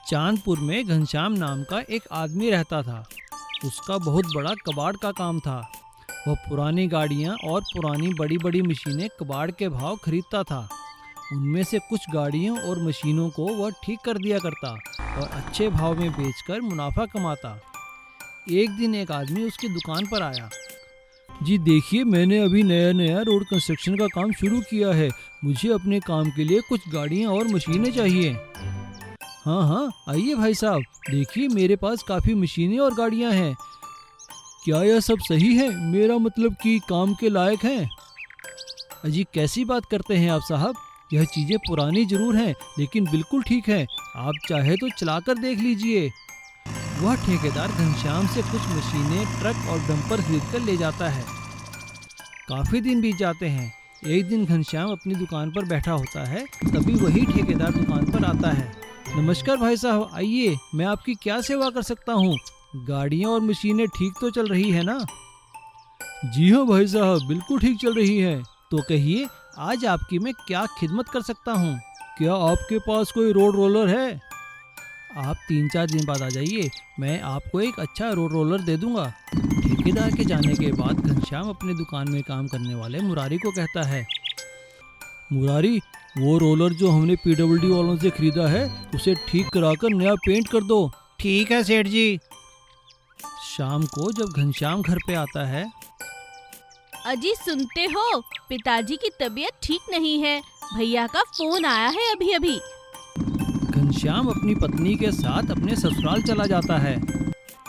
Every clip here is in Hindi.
चांदपुर में घनश्याम नाम का एक आदमी रहता था। उसका बहुत बड़ा कबाड़ का काम था। वह पुरानी गाड़ियां और पुरानी बड़ी बड़ी मशीनें कबाड़ के भाव खरीदता था। उनमें से कुछ गाड़ियों और मशीनों को वह ठीक कर दिया करता और अच्छे भाव में बेचकर मुनाफा कमाता। एक दिन एक आदमी उसकी दुकान पर आया। जी देखिए, मैंने अभी नया नया रोड कंस्ट्रक्शन का काम शुरू किया है। मुझे अपने काम के लिए कुछ गाड़ियां और मशीनें चाहिए। हाँ हाँ, आइए भाई साहब, देखिए मेरे पास काफ़ी मशीनें और गाड़ियां हैं। क्या यह सब सही है? मेरा मतलब कि काम के लायक हैं? अजी कैसी बात करते हैं आप साहब? यह चीज़ें पुरानी जरूर हैं लेकिन बिल्कुल ठीक हैं। आप चाहे तो चलाकर देख लीजिए। वह ठेकेदार घनश्याम से कुछ मशीनें, ट्रक और डंपर खरीद कर ले जाता है। काफ़ी दिन बीत जाते हैं। एक दिन घनश्याम अपनी दुकान पर बैठा होता है, तभी वही ठेकेदार दुकान पर आता है। नमस्कार भाई साहब, आइए, मैं आपकी क्या सेवा कर सकता हूँ? गाड़ियाँ और मशीनें ठीक तो चल रही है ना? जी हाँ भाई साहब, बिल्कुल ठीक चल रही है। तो कहिए, आज आपकी मैं क्या खिदमत कर सकता हूँ? क्या आपके पास कोई रोड रोलर है? आप 3-4 दिन बाद आ जाइए, मैं आपको एक अच्छा रोड रोलर दे दूंगा। ठेकेदार के जाने के बाद घनश्याम अपनी दुकान में काम करने वाले मुरारी को कहता है, मुरारी, वो रोलर जो हमने पीडब्ल्यूडी वालों से खरीदा है, उसे ठीक कराकर नया पेंट कर दो। ठीक है सेठ जी। शाम को जब घनश्याम घर पे आता है, अजी सुनते हो, पिताजी की तबीयत ठीक नहीं है। भैया का फोन आया है अभी अभी। घनश्याम अपनी पत्नी के साथ अपने ससुराल चला जाता है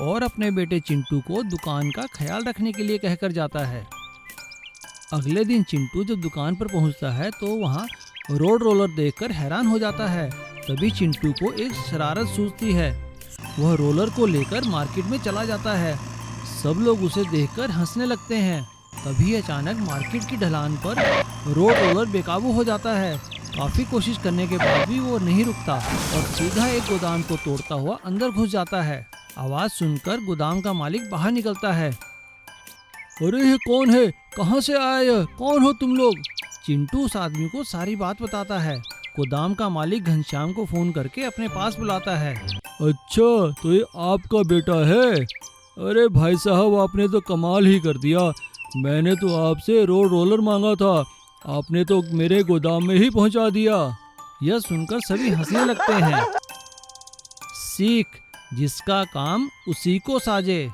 और अपने बेटे चिंटू को दुकान का ख्याल रखने के लिए कहकर जाता है। अगले दिन चिंटू जब दुकान पर पहुंचता है तो वहां रोड रोलर देखकर हैरान हो जाता है। तभी चिंटू को एक शरारत सूझती है। वह रोलर को लेकर मार्केट में चला जाता है। सब लोग उसे देखकर हंसने लगते हैं। तभी अचानक मार्केट की ढलान पर रोड रोलर बेकाबू हो जाता है। काफी कोशिश करने के बाद भी वो नहीं रुकता और सीधा एक गोदाम को तोड़ता हुआ अंदर घुस जाता है। आवाज सुनकर गोदाम का मालिक बाहर निकलता है। अरे ये कौन है? कहाँ से आया? कौन हो तुम लोग? चिंटू उस आदमी को सारी बात बताता है। गोदाम का मालिक घनश्याम को फोन करके अपने पास बुलाता है। अच्छा, तो ये आपका बेटा है? अरे भाई साहब, आपने तो कमाल ही कर दिया। मैंने तो आपसे रोड रोलर मांगा था, आपने तो मेरे गोदाम में ही पहुंचा दिया। यह सुनकर सभी हंसने लगते हैं। सीख, जिसका काम उसी को साजे।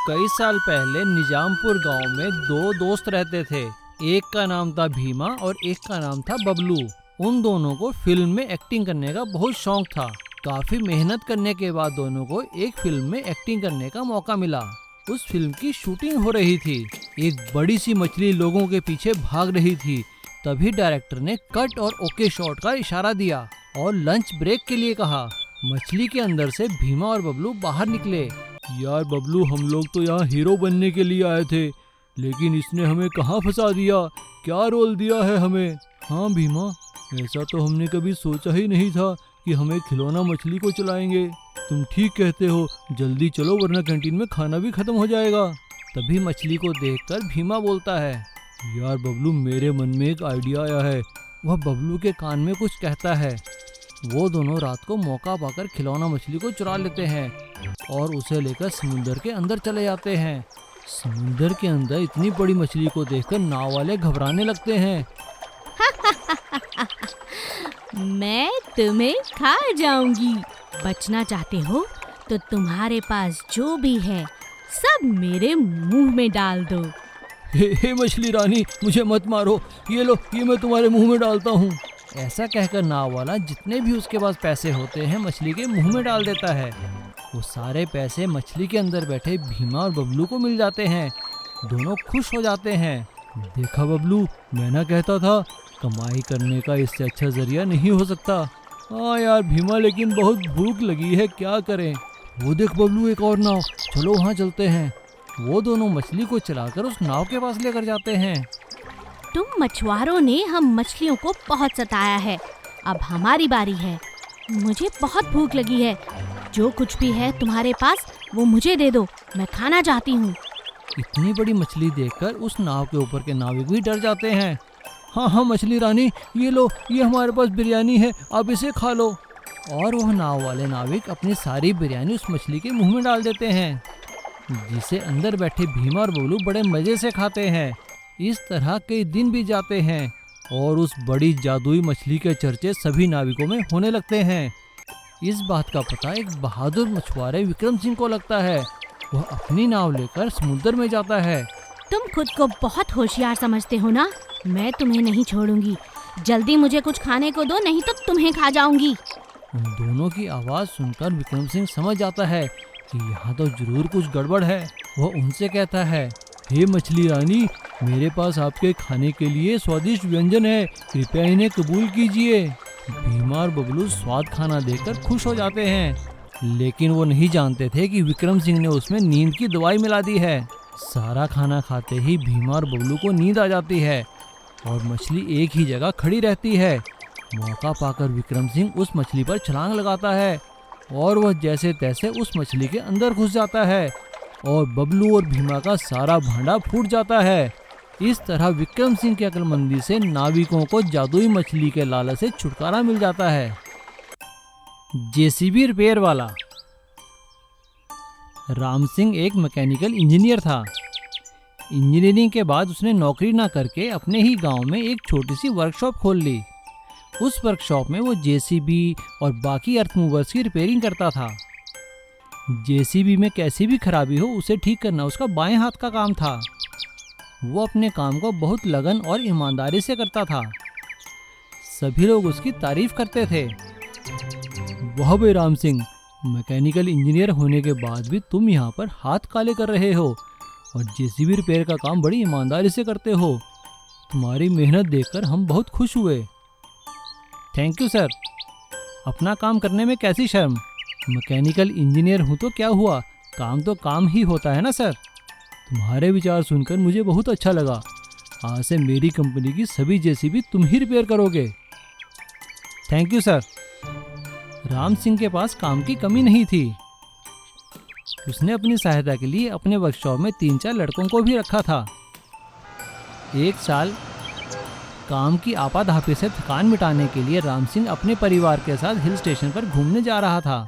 कई साल पहले निजामपुर गांव में 2 दोस्त रहते थे। एक का नाम था भीमा और एक का नाम था बबलू। उन दोनों को फिल्म में एक्टिंग करने का बहुत शौक था। काफी मेहनत करने के बाद दोनों को एक फिल्म में एक्टिंग करने का मौका मिला। उस फिल्म की शूटिंग हो रही थी। एक बड़ी सी मछली लोगों के पीछे भाग रही थी। तभी डायरेक्टर ने कट और ओके शॉट का इशारा दिया और लंच ब्रेक के लिए कहा। मछली के अंदर से भीमा और बबलू बाहर निकले। यार बबलू, हम लोग तो यहाँ हीरो बनने के लिए आए थे, लेकिन इसने हमें कहाँ फंसा दिया। क्या रोल दिया है हमें। हाँ भीमा, ऐसा तो हमने कभी सोचा ही नहीं था कि हमें खिलौना मछली को चलाएंगे। तुम ठीक कहते हो, जल्दी चलो वरना कैंटीन में खाना भी खत्म हो जाएगा। तभी मछली को देखकर भीमा बोलता है, यार बबलू, मेरे मन में एक आइडिया आया है। वह बबलू के कान में कुछ कहता है। वो दोनों रात को मौका पाकर खिलौना मछली को चुरा लेते हैं और उसे लेकर समुंदर के अंदर चले जाते हैं। समुंदर के अंदर इतनी बड़ी मछली को देखकर नाव वाले घबराने लगते हैं। मैं तुम्हें खा जाऊंगी। बचना चाहते हो तो तुम्हारे पास जो भी है सब मेरे मुंह में डाल दो। हे मछली रानी, मुझे मत मारो। ये लो, ये मैं तुम्हारे मुंह में डालता हूँ। ऐसा कहकर नाव वाला जितने भी उसके पास पैसे होते हैं मछली के मुंह में डाल देता है। वो सारे पैसे मछली के अंदर बैठे भीमा और बबलू को मिल जाते हैं। दोनों खुश हो जाते हैं। देखा बबलू, मैं ना कहता था, कमाई करने का इससे अच्छा जरिया नहीं हो सकता। हाँ यार भीमा, लेकिन बहुत भूख लगी है, क्या करें। वो देख बबलू, एक और नाव, चलो वहाँ चलते हैं। वो दोनों मछली को चलाकर उस नाव के पास लेकर जाते हैं। तुम मछुआरों ने हम मछलियों को बहुत सताया है, अब हमारी बारी है। मुझे बहुत भूख लगी है। जो कुछ भी है तुम्हारे पास वो मुझे दे दो, मैं खाना चाहती हूँ। इतनी बड़ी मछली देखकर उस नाव के ऊपर के नाविक भी डर जाते हैं। हाँ हाँ मछली रानी, ये लो, ये हमारे पास बिरयानी है, आप इसे खा लो। और वह नाव वाले नाविक अपनी सारी बिरयानी उस मछली के मुंह में डाल देते हैं, जिसे अंदर बैठे भीमा और बबलू बड़े मजे से खाते हैं। इस तरह कई दिन भी जाते हैं और उस बड़ी जादुई मछली के चर्चे सभी नाविकों में होने लगते हैं। इस बात का पता एक बहादुर मछुआरे विक्रम सिंह को लगता है। वह अपनी नाव लेकर समुद्र में जाता है। तुम खुद को बहुत होशियार समझते हो ना? मैं तुम्हें नहीं छोड़ूंगी। जल्दी मुझे कुछ खाने को दो, नहीं तो तुम्हें खा जाऊंगी। उन दोनों की आवाज़ सुनकर विक्रम सिंह समझ जाता है कि यहाँ तो जरूर कुछ गड़बड़ है। वह उनसे कहता है, हे मछली रानी, मेरे पास आपके खाने के लिए स्वादिष्ट व्यंजन है, कृपया इन्हें कबूल कीजिए। भीमा और बबलू स्वाद खाना देखकर खुश हो जाते हैं, लेकिन वो नहीं जानते थे कि विक्रम सिंह ने उसमें नींद की दवाई मिला दी है। सारा खाना खाते ही भीमा और बबलू को नींद आ जाती है और मछली एक ही जगह खड़ी रहती है। मौका पाकर विक्रम सिंह उस मछली पर छलांग लगाता है और वह जैसे तैसे उस मछली के अंदर घुस जाता है और बबलू और भीमा का सारा भांडा फूट जाता है। इस तरह विक्रम सिंह की अक्लमंदी से नाविकों को जादुई मछली के लालच से छुटकारा मिल जाता है। जेसीबी रिपेयर वाला। राम सिंह एक मैकेनिकल इंजीनियर था। इंजीनियरिंग के बाद उसने नौकरी ना करके अपने ही गांव में एक छोटी सी वर्कशॉप खोल ली। उस वर्कशॉप में वो जेसीबी और बाकी अर्थ मूवर्स की रिपेयरिंग करता था। जेसीबी में कैसी भी खराबी हो उसे ठीक करना उसका बाएं हाथ का काम था। वो अपने काम को बहुत लगन और ईमानदारी से करता था। सभी लोग उसकी तारीफ करते थे। वाह बे राम सिंह, मैकेनिकल इंजीनियर होने के बाद भी तुम यहाँ पर हाथ काले कर रहे हो और जेसीबी रिपेयर का काम बड़ी ईमानदारी से करते हो। तुम्हारी मेहनत देखकर हम बहुत खुश हुए। Thank you sir. अपना काम करने में कैसी शर्म, मैकेनिकल इंजीनियर हूँ तो क्या हुआ, काम तो काम ही होता है ना सर। तुम्हारे विचार सुनकर मुझे बहुत अच्छा लगा। आज से मेरी कंपनी की सभी जेसीबी तुम ही रिपेयर करोगे। Thank you sir. Ram Singh के पास काम की कमी नहीं थी। उसने अपनी सहायता के लिए अपने वर्कशॉप में 3-4 लड़कों को भी रखा था। एक साल काम की आपाधापी से थकान मिटाने के लिए राम सिंह अपने परिवार के साथ हिल स्टेशन पर घूमने जा रहा था,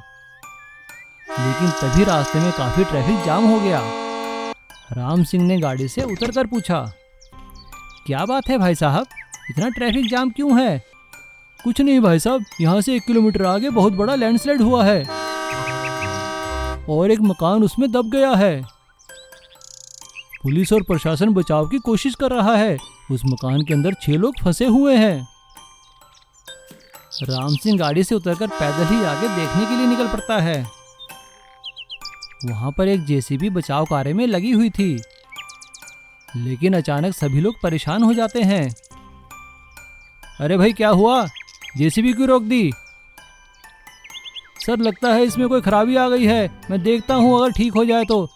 लेकिन तभी रास्ते में काफी ट्रैफिक जाम हो गया। राम सिंह ने गाड़ी से उतरकर पूछा, क्या बात है भाई साहब, इतना ट्रैफिक जाम क्यों है? कुछ नहीं भाई साहब, यहाँ से 1 किलोमीटर आगे बहुत बड़ा लैंडस्लाइड हुआ है और एक मकान उसमें दब गया है। पुलिस और प्रशासन बचाव की कोशिश कर रहा है। उस मकान के अंदर 6 लोग फंसे हुए हैं। राम सिंह गाड़ी से उतरकर पैदल ही आगे देखने के लिए निकल पड़ता है। वहां पर एक जेसीबी बचाव कार्य में लगी हुई थी, लेकिन अचानक सभी लोग परेशान हो जाते हैं। अरे भाई क्या हुआ, जेसीबी क्यों रोक दी? सर लगता है इसमें कोई खराबी आ गई है, मैं देखता हूँ अगर ठीक हो जाए तो।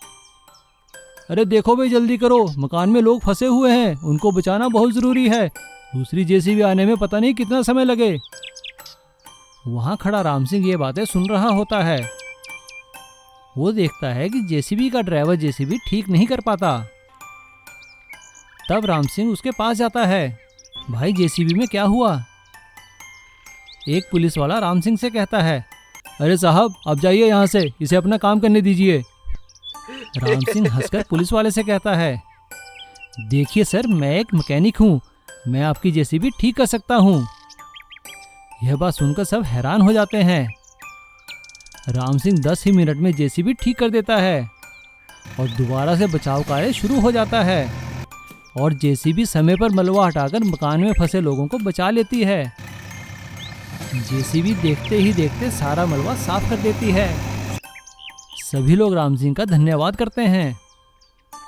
अरे देखो भाई जल्दी करो, मकान में लोग फंसे हुए हैं, उनको बचाना बहुत जरूरी है। दूसरी जेसीबी आने में पता नहीं कितना समय लगे। वहां खड़ा राम सिंह ये बातें सुन रहा होता है। वो देखता है कि जेसीबी का ड्राइवर जेसीबी ठीक नहीं कर पाता। तब राम सिंह उसके पास जाता है। भाई जेसीबी में क्या हुआ? एक पुलिस वाला राम सिंह से कहता है, अरे साहब आप जाइए यहाँ से, इसे अपना काम करने दीजिए। राम सिंह हंसकर पुलिस वाले से कहता है, देखिए सर मैं एक मैकेनिक हूँ, मैं आपकी जेसीबी ठीक कर सकता हूँ। यह बात सुनकर सब हैरान हो जाते हैं। राम सिंह 10 ही मिनट में जेसीबी ठीक कर देता है और दोबारा से बचाव कार्य शुरू हो जाता है और जेसीबी समय पर मलबा हटाकर मकान में फंसे लोगों को बचा लेती है। जेसीबी देखते ही देखते सारा मलबा साफ कर देती है। सभी लोग राम सिंह का धन्यवाद करते हैं।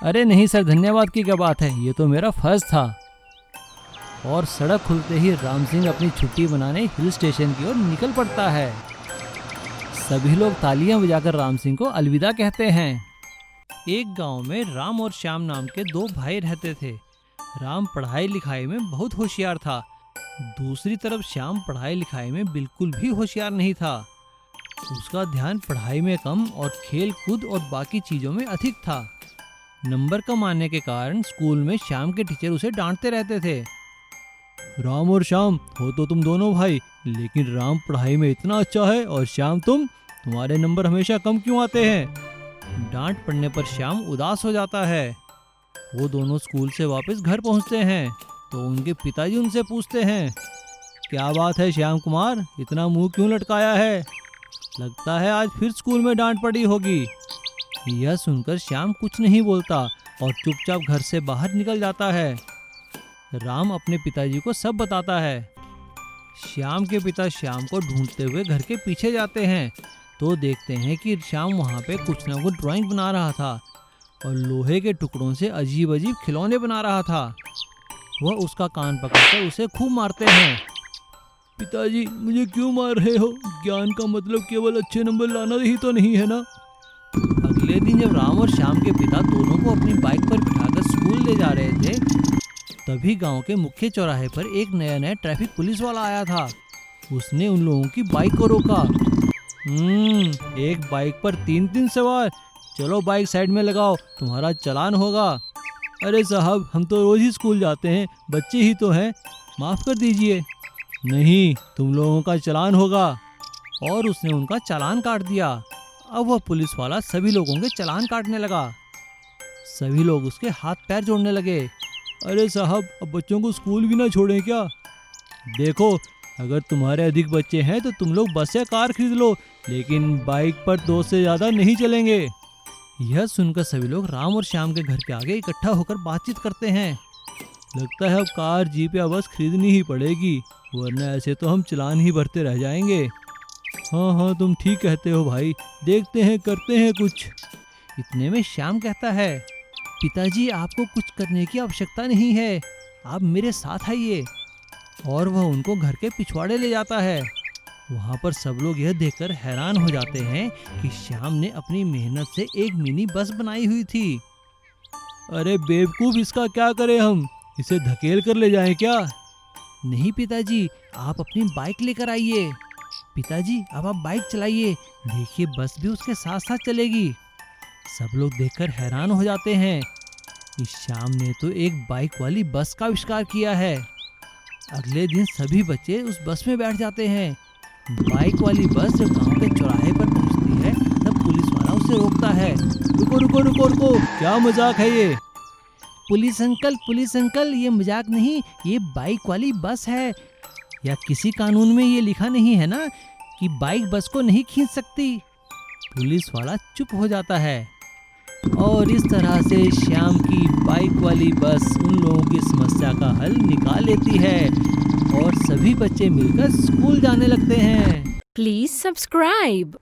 अरे नहीं सर, धन्यवाद की क्या बात है, ये तो मेरा फर्ज था। और सड़क खुलते ही राम सिंह अपनी छुट्टी मनाने हिल स्टेशन की ओर निकल पड़ता है। सभी लोग तालियां बजाकर राम सिंह को अलविदा कहते हैं। एक गांव में राम और श्याम नाम के 2 भाई रहते थे। राम पढ़ाई लिखाई में बहुत होशियार था, दूसरी तरफ श्याम पढ़ाई लिखाई में बिल्कुल भी होशियार नहीं था। उसका ध्यान पढ़ाई में कम और खेल कूद और बाकी चीज़ों में अधिक था। नंबर कम आने के कारण स्कूल में श्याम के टीचर उसे डांटते रहते थे। राम और श्याम हो तो तुम दोनों भाई, लेकिन राम पढ़ाई में इतना अच्छा है और श्याम तुम्हारे नंबर हमेशा कम क्यों आते हैं। डांट पड़ने पर श्याम उदास हो जाता है। वो दोनों स्कूल से वापस घर पहुंचते हैं तो उनके पिताजी उनसे पूछते हैं, क्या बात है श्याम कुमार, इतना मुंह क्यों लटकाया है? लगता है आज फिर स्कूल में डांट पड़ी होगी। यह सुनकर श्याम कुछ नहीं बोलता और चुपचाप घर से बाहर निकल जाता है। राम अपने पिताजी को सब बताता है। श्याम के पिता श्याम को ढूंढते हुए घर के पीछे जाते हैं तो देखते हैं कि श्याम वहाँ पे कुछ ना कुछ ड्राइंग बना रहा था और लोहे के टुकड़ों से अजीब अजीब खिलौने बना रहा था। वह उसका कान पकड़कर उसे खूब मारते हैं। पिताजी मुझे क्यों मार रहे हो? ज्ञान का मतलब केवल अच्छे नंबर लाना ही तो नहीं है ना। अगले दिन जब राम और श्याम के पिता दोनों को अपनी बाइक पर बिठाकर स्कूल ले जा रहे थे, तभी गांव के मुख्य चौराहे पर एक नया ट्रैफिक पुलिस वाला आया था। उसने उन लोगों की बाइक को रोका। एक बाइक पर 3 सवार, चलो बाइक साइड में लगाओ, तुम्हारा चालान होगा। अरे साहब, हम तो रोज ही स्कूल जाते हैं, बच्चे ही तो हैं, माफ कर दीजिए। नहीं, तुम लोगों का चालान होगा। और उसने उनका चालान काट दिया। अब वह पुलिस वाला सभी लोगों के चालान काटने लगा। सभी लोग उसके हाथ पैर जोड़ने लगे। अरे साहब, अब बच्चों को स्कूल भी ना छोड़ें क्या? देखो, अगर तुम्हारे अधिक बच्चे हैं तो तुम लोग बस या कार खरीद लो, लेकिन बाइक पर 2 से ज़्यादा नहीं चलेंगे। यह सुनकर सभी लोग राम और श्याम के घर के आगे इकट्ठा होकर बातचीत करते हैं। लगता है अब कार, जीप या बस खरीदनी ही पड़ेगी, वरना ऐसे तो हम चालान ही भरते रह जाएंगे। हाँ, तुम ठीक कहते हो भाई, देखते हैं, करते हैं कुछ। इतने में श्याम कहता है, पिताजी आपको कुछ करने की आवश्यकता नहीं है, आप मेरे साथ आइए। और वह उनको घर के पिछवाड़े ले जाता है। वहाँ पर सब लोग यह देखकर हैरान हो जाते हैं कि श्याम ने अपनी मेहनत से एक मिनी बस बनाई हुई थी। अरे बेवकूफ, इसका क्या करें हम? इसे धकेल कर ले जाएं क्या? नहीं पिताजी, आप अपनी बाइक लेकर आइए। पिताजी अब आप बाइक चलाइए, देखिए बस भी उसके साथ साथ चलेगी। सब लोग देखकर हैरान हो जाते हैं कि श्याम ने तो एक बाइक वाली बस का आविष्कार किया है। अगले दिन सभी बच्चे उस बस में बैठ जाते हैं। बाइक वाली बस जब गांव के चौराहे पर पहुंचती है तब पुलिस वाला उसे रोकता है। रुको रुको रुको रुको, क्या मजाक है ये? पुलिस अंकल, ये मजाक नहीं, ये बाइक वाली बस है। या किसी कानून में ये लिखा नहीं है ना कि बाइक बस को नहीं खींच सकती? पुलिस वाला चुप हो जाता है। और इस तरह से श्याम की बाइक वाली बस उन लोगों की समस्या का हल निकाल लेती है और सभी बच्चे मिलकर स्कूल जाने लगते हैं। Please subscribe.